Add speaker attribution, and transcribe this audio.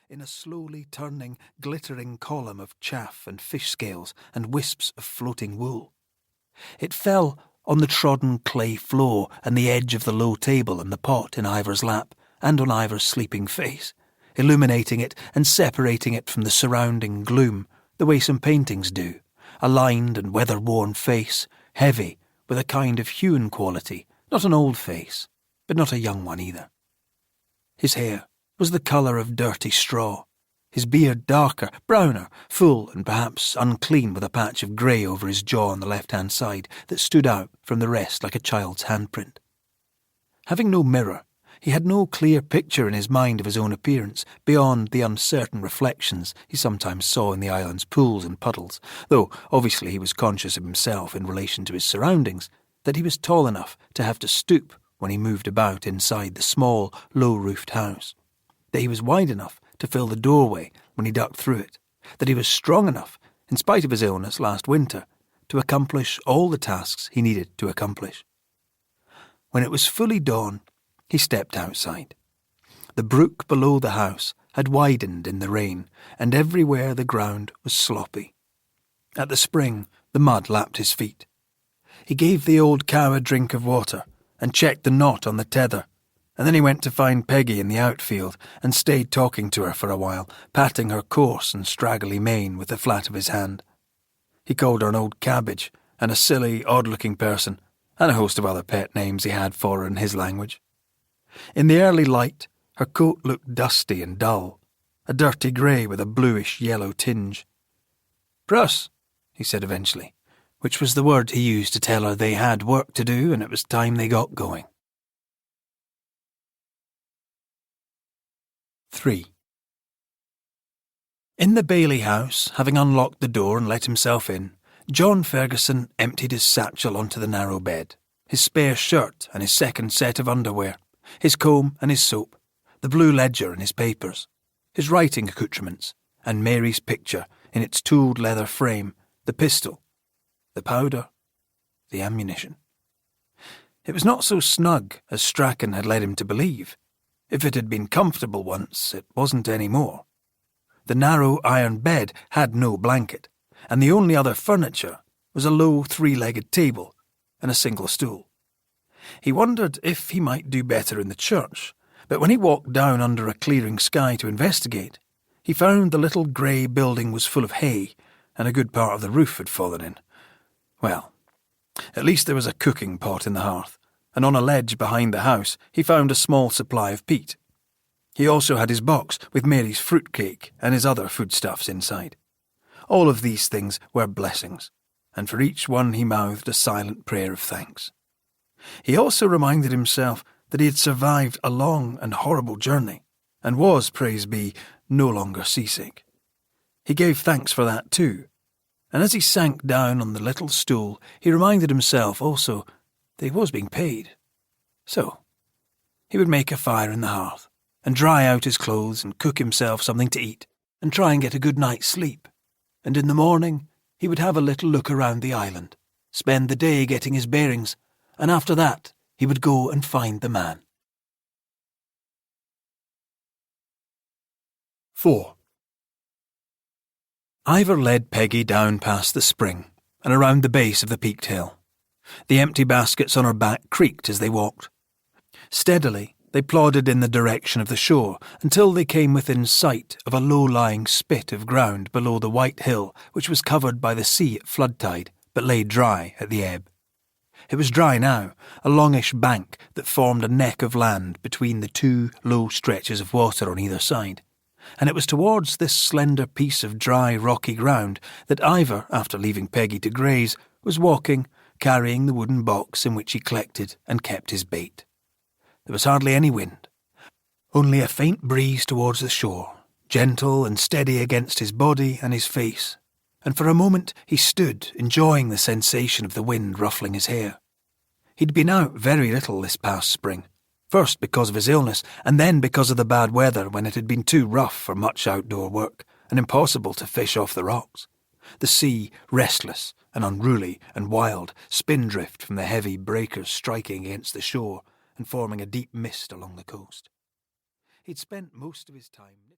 Speaker 1: in a slowly turning, glittering column of chaff and fish scales and wisps of floating wool. It fell on the trodden clay floor and the edge of the low table and the pot in Ivar's lap and on Ivar's sleeping face, illuminating it and separating it from the surrounding gloom, the way some paintings do, a lined and weather-worn face, heavy, with a kind of hewn quality, not an old face, but not a young one either. His hair was the colour of dirty straw, his beard darker, browner, full and perhaps unclean with a patch of grey over his jaw on the left-hand side that stood out from the rest like a child's handprint. Having no mirror, he had no clear picture in his mind of his own appearance beyond the uncertain reflections he sometimes saw in the island's pools and puddles, though obviously he was conscious of himself in relation to his surroundings, that he was tall enough to have to stoop when he moved about inside the small, low-roofed house, that he was wide enough to fill the doorway when he ducked through it, that he was strong enough, in spite of his illness last winter, to accomplish all the tasks he needed to accomplish. When it was fully dawn, he stepped outside. The brook below the house had widened in the rain, and everywhere the ground was sloppy. At the spring, the mud lapped his feet. He gave the old cow a drink of water and checked the knot on the tether, and then he went to find Peggy in the outfield and stayed talking to her for a while, patting her coarse and straggly mane with the flat of his hand. He called her an old cabbage and a silly, odd-looking person, and a host of other pet names he had for her in his language. In the early light, her coat looked dusty and dull, a dirty grey with a bluish-yellow tinge. "Pruss," he said eventually, which was the word he used to tell her they had work to do and it was time they got going. 3. In the Bailey house, having unlocked the door and let himself in, John Ferguson emptied his satchel onto the narrow bed, his spare shirt and his second set of underwear, his comb and his soap, the blue ledger and his papers, his writing accoutrements, and Mary's picture in its tooled leather frame, the pistol, the powder, the ammunition. It was not so snug as Strachan had led him to believe. If it had been comfortable once, it wasn't any more. The narrow iron bed had no blanket, and the only other furniture was a low three-legged table and a single stool. He wondered if he might do better in the church, but when he walked down under a clearing sky to investigate, he found the little grey building was full of hay, and a good part of the roof had fallen in. Well, at least there was a cooking pot in the hearth, and on a ledge behind the house he found a small supply of peat. He also had his box with Mary's fruitcake and his other foodstuffs inside. All of these things were blessings, and for each one he mouthed a silent prayer of thanks. He also reminded himself that he had survived a long and horrible journey, and was, praise be, no longer seasick. He gave thanks for that too, and as he sank down on the little stool, he reminded himself also that he was being paid. So, he would make a fire in the hearth, and dry out his clothes and cook himself something to eat, and try and get a good night's sleep. And in the morning, he would have a little look around the island, spend the day getting his bearings, and after that, he would go and find the man. 4. Ivar led Peggy down past the spring and around the base of the peaked hill. The empty baskets on her back creaked as they walked. Steadily, they plodded in the direction of the shore until they came within sight of a low-lying spit of ground below the white hill which was covered by the sea at flood tide, but lay dry at the ebb. It was dry now, a longish bank that formed a neck of land between the two low stretches of water on either side, and it was towards this slender piece of dry, rocky ground that Ivar, after leaving Peggy to graze, was walking, carrying the wooden box in which he collected and kept his bait. There was hardly any wind, only a faint breeze towards the shore, gentle and steady against his body and his face, and for a moment he stood, enjoying the sensation of the wind ruffling his hair. He'd been out very little this past spring, first because of his illness, and then because of the bad weather when it had been too rough for much outdoor work, and impossible to fish off the rocks. The sea, restless and unruly and wild, spindrift from the heavy breakers striking against the shore and forming a deep mist along the coast. He'd spent most of his time